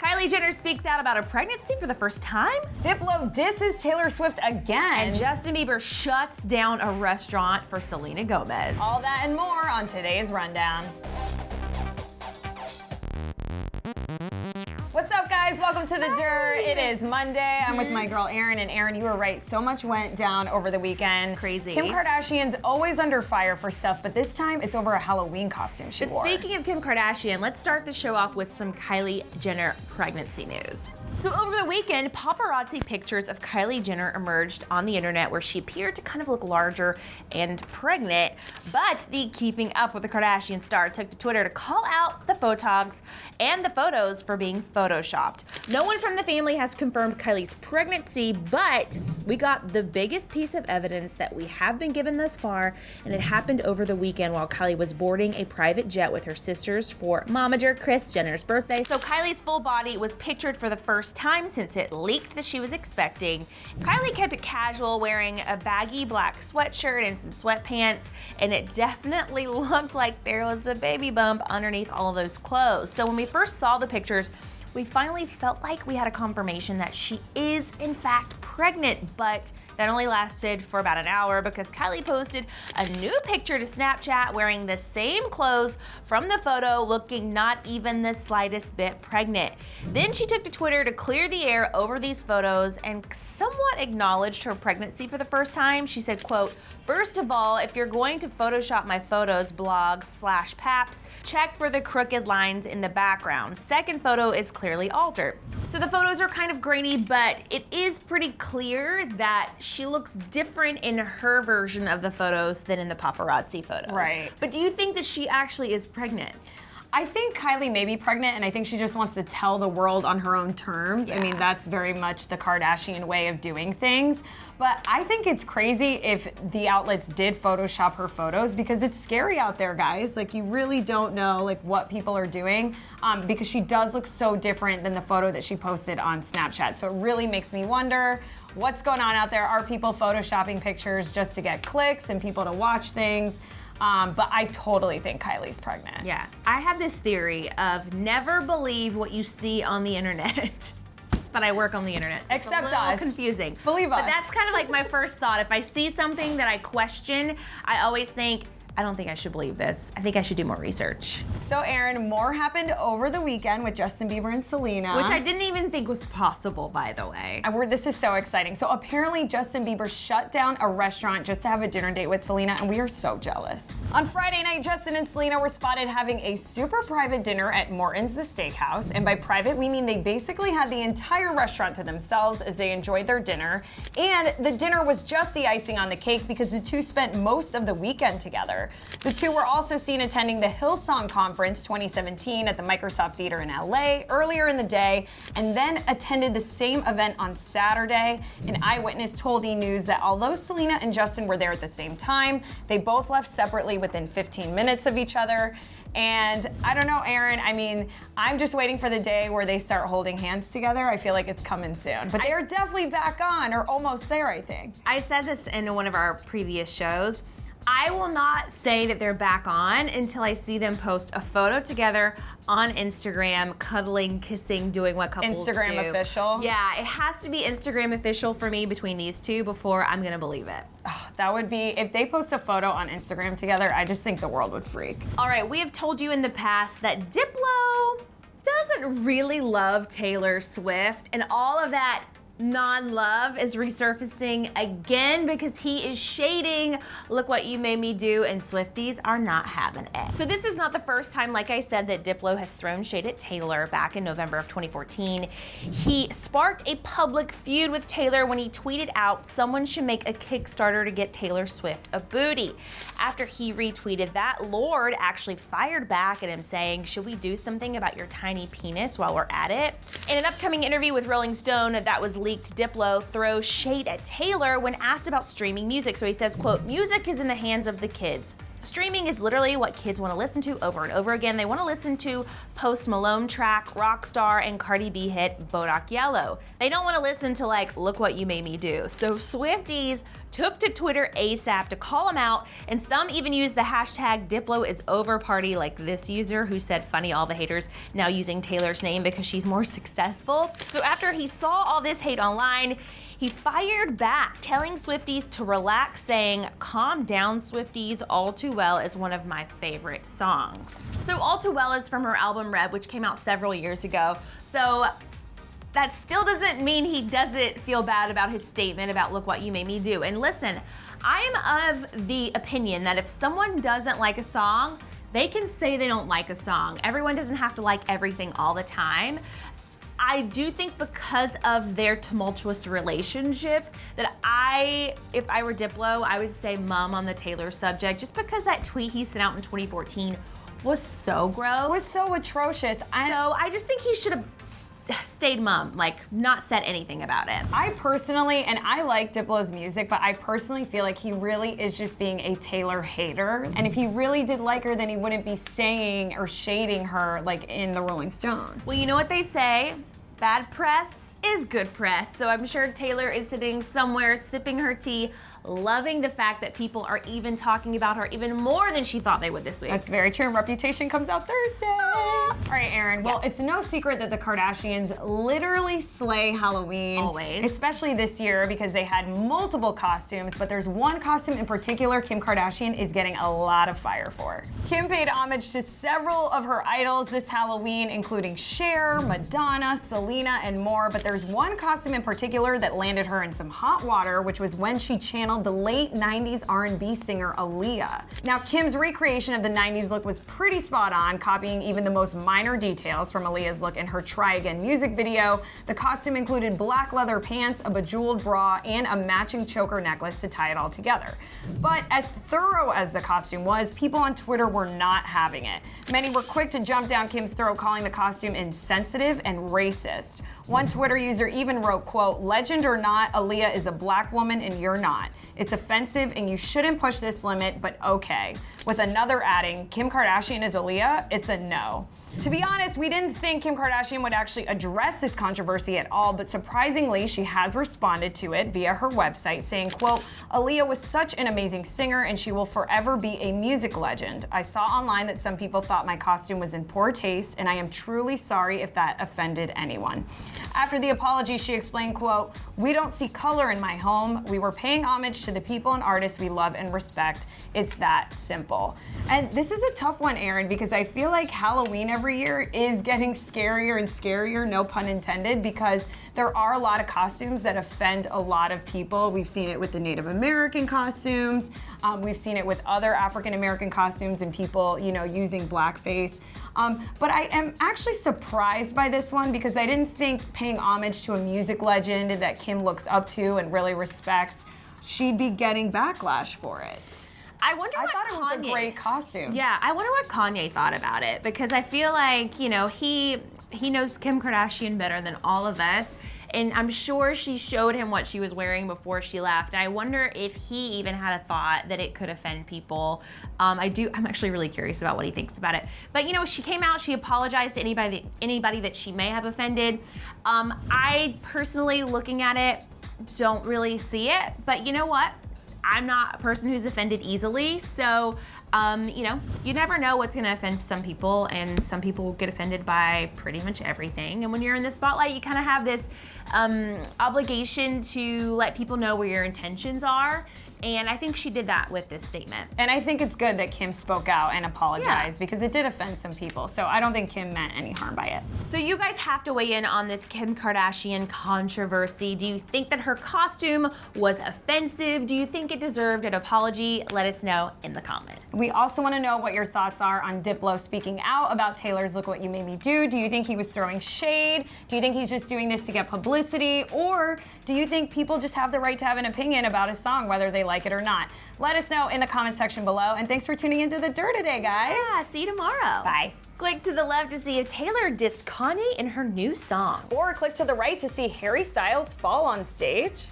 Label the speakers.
Speaker 1: Kylie Jenner speaks out about her pregnancy for the first time.
Speaker 2: Diplo disses Taylor Swift again.
Speaker 1: And Justin Bieber shuts down a restaurant for Selena Gomez.
Speaker 2: All that and more on today's Rundown. What's up, guys? Welcome to The Dirt. It is Monday. I'm with my girl, Erin. And Erin, you were right. So much went down over the weekend.
Speaker 1: It's crazy.
Speaker 2: Kim Kardashian's always under fire for stuff, but this time it's over a Halloween costume she wore.
Speaker 1: Speaking of Kim Kardashian, let's start the show off with some Kylie Jenner pregnancy news. So over the weekend, paparazzi pictures of Kylie Jenner emerged on the internet where she appeared to kind of look larger and pregnant, but the Keeping Up with the Kardashian star took to Twitter to call out the photogs and the photos for being photoshopped. No one from the family has confirmed Kylie's pregnancy, but we got the biggest piece of evidence that we have been given thus far, and it happened over the weekend while Kylie was boarding a private jet with her sisters for momager Kris Jenner's birthday. So Kylie's full body was pictured for the first time since it leaked that she was expecting. Kylie kept it casual, wearing a baggy black sweatshirt and some sweatpants, and it definitely looked like there was a baby bump underneath all of those clothes. So when we first saw the pictures, we finally felt like we had a confirmation that she is in fact pregnant, but that only lasted for about an hour because Kylie posted a new picture to Snapchat wearing the same clothes from the photo, looking not even the slightest bit pregnant. Then she took to Twitter to clear the air over these photos and somewhat acknowledged her pregnancy for the first time. She said, quote, "First of all, if you're going to Photoshop my photos, blog/paps, check for the crooked lines in the background. Second photo is clearly altered." So the photos are kind of grainy, but it is pretty clear that she looks different in her version of the photos than in the paparazzi photos.
Speaker 2: Right.
Speaker 1: But do you think that she actually is pregnant?
Speaker 2: I think Kylie may be pregnant, and I think she just wants to tell the world on her own terms.
Speaker 1: Yeah.
Speaker 2: I mean, that's very much the Kardashian way of doing things. But I think it's crazy if the outlets did Photoshop her photos because it's scary out there, guys. Like, you really don't know what people are doing because she does look so different than the photo that she posted on Snapchat. So it really makes me wonder what's going on out there. Are people Photoshopping pictures just to get clicks and people to watch things? But I totally think Kylie's pregnant.
Speaker 1: Yeah, I have this theory of never believe what you see on the internet. But I work on the internet, so
Speaker 2: Except
Speaker 1: it's a little
Speaker 2: us.
Speaker 1: confusing.
Speaker 2: Believe us.
Speaker 1: But that's kind of like my first thought. If I see something that I question, I always think, I don't think I should believe this. I think I should do more research.
Speaker 2: So, Erin, more happened over the weekend with Justin Bieber and Selena.
Speaker 1: Which I didn't even think was possible, by the way.
Speaker 2: This is so exciting. So apparently Justin Bieber shut down a restaurant just to have a dinner date with Selena, and we are so jealous. On Friday night, Justin and Selena were spotted having a super private dinner at Morton's the Steakhouse. And by private, we mean they basically had the entire restaurant to themselves as they enjoyed their dinner. And the dinner was just the icing on the cake because the two spent most of the weekend together. The two were also seen attending the Hillsong Conference 2017 at the Microsoft Theater in LA earlier in the day, and then attended the same event on Saturday. An eyewitness told E! News that although Selena and Justin were there at the same time, they both left separately within 15 minutes of each other. And I don't know, Erin, I mean, I'm just waiting for the day where they start holding hands together. I feel like it's coming soon. But they're definitely back on, or almost there, I think.
Speaker 1: I said this in one of our previous shows. I will not say that they're back on until I see them post a photo together on Instagram, cuddling, kissing, doing what couples do.
Speaker 2: Instagram official?
Speaker 1: Yeah, it has to be Instagram official for me between these two before I'm gonna believe it.
Speaker 2: Oh, that would be, if they post a photo on Instagram together, I just think the world would freak.
Speaker 1: All right, we have told you in the past that Diplo doesn't really love Taylor Swift, and all of that non-love is resurfacing again because he is shading Look What You Made Me Do, and Swifties are not having it. So this is not the first time, like I said, that Diplo has thrown shade at Taylor. Back in November of 2014, he sparked a public feud with Taylor when he tweeted out someone should make a Kickstarter to get Taylor Swift a booty. After he retweeted that, Lorde actually fired back at him saying, "Should we do something about your tiny penis while we're at it?" In an upcoming interview with Rolling Stone that was leaked, Diplo throws shade at Taylor when asked about streaming music. So he says, quote, "Music is in the hands of the kids. Streaming is literally what kids want to listen to over and over again. They want to listen to Post Malone track, Rockstar, and Cardi B hit Bodak Yellow. They don't want to listen to like, Look What You Made Me Do. So Swifties took to Twitter ASAP to call him out, and some even used the hashtag Diplo is over party, like this user who said funny all the haters now using Taylor's name because she's more successful. So after he saw all this hate online, he fired back, telling Swifties to relax, saying, "Calm down, Swifties, All Too Well is one of my favorite songs." So All Too Well is from her album Red, which came out several years ago. So that still doesn't mean he doesn't feel bad about his statement about Look What You Made Me Do. And listen, I'm of the opinion that if someone doesn't like a song, they can say they don't like a song. Everyone doesn't have to like everything all the time. I do think because of their tumultuous relationship that if I were Diplo, I would stay mum on the Taylor subject, just because that tweet he sent out in 2014 was so gross.
Speaker 2: Was so atrocious.
Speaker 1: I just think he should have stayed mum, like not said anything about it.
Speaker 2: I personally, and I like Diplo's music, but I personally feel like he really is just being a Taylor hater. And if he really did like her, then he wouldn't be saying or shading her like in the Rolling Stone.
Speaker 1: Well, you know what they say, bad press is good press. So I'm sure Taylor is sitting somewhere sipping her tea, loving the fact that people are even talking about her even more than she thought they would this week.
Speaker 2: That's very true, and Reputation comes out Thursday. All right, Erin, well, it's no secret that the Kardashians literally slay Halloween.
Speaker 1: Always.
Speaker 2: Especially this year because they had multiple costumes, but there's one costume in particular Kim Kardashian is getting a lot of fire for. Kim paid homage to several of her idols this Halloween, including Cher, Madonna, Selena, and more, but there's one costume in particular that landed her in some hot water, which was when she channeled the late 90s R&B singer Aaliyah. Now, Kim's recreation of the 90s look was pretty spot on, copying even the most minor details from Aaliyah's look in her Try Again music video. The costume included black leather pants, a bejeweled bra, and a matching choker necklace to tie it all together. But as thorough as the costume was, people on Twitter were not having it. Many were quick to jump down Kim's throat, calling the costume insensitive and racist. One Twitter user even wrote, quote, "Legend or not, Aaliyah is a black woman and you're not. It's offensive and you shouldn't push this limit, but okay." With another adding, "Kim Kardashian is Aaliyah, it's a no." To be honest, we didn't think Kim Kardashian would actually address this controversy at all, but surprisingly, she has responded to it via her website saying, quote, "Aaliyah was such an amazing singer and she will forever be a music legend. I saw online that some people thought my costume was in poor taste and I am truly sorry if that offended anyone." After the apology, she explained, quote, "We don't see color in my home. We were paying homage to the people and artists we love and respect. It's that simple." And this is a tough one, Erin, because I feel like Halloween every year is getting scarier and scarier, no pun intended, because there are a lot of costumes that offend a lot of people. We've seen it with the Native American costumes. We've seen it with other African American costumes and people, using blackface. But I am actually surprised by this one because I didn't think paying homage to a music legend that Kim looks up to and really respects, she'd be getting backlash for it.
Speaker 1: I thought
Speaker 2: it was a great costume.
Speaker 1: Yeah, I wonder what Kanye thought about it, because I feel like, he knows Kim Kardashian better than all of us. And I'm sure she showed him what she was wearing before she left. And I wonder if he even had a thought that it could offend people. I'm actually really curious about what he thinks about it. But she came out, she apologized to anybody that she may have offended. I personally, looking at it, don't really see it. But you know what? I'm not a person who's offended easily, so you never know what's gonna offend some people, and some people get offended by pretty much everything. And when you're in the spotlight, you kind of have this obligation to let people know where your intentions are. And I think she did that with this statement.
Speaker 2: And I think it's good that Kim spoke out and apologized because it did offend some people. So I don't think Kim meant any harm by it.
Speaker 1: So you guys have to weigh in on this Kim Kardashian controversy. Do you think that her costume was offensive? Do you think it deserved an apology? Let us know in the comments.
Speaker 2: We also want to know what your thoughts are on Diplo speaking out about Taylor's Look What You Made Me Do. Do you think he was throwing shade? Do you think he's just doing this to get publicity? Or do you think people just have the right to have an opinion about a song, whether they like it or not? Let us know in the comment section below. And thanks for tuning into The Dirt today, guys.
Speaker 1: Yeah, see you tomorrow.
Speaker 2: Bye.
Speaker 1: Click to the left to see if Taylor dissed Kanye in her new song.
Speaker 2: Or click to the right to see Harry Styles fall on stage.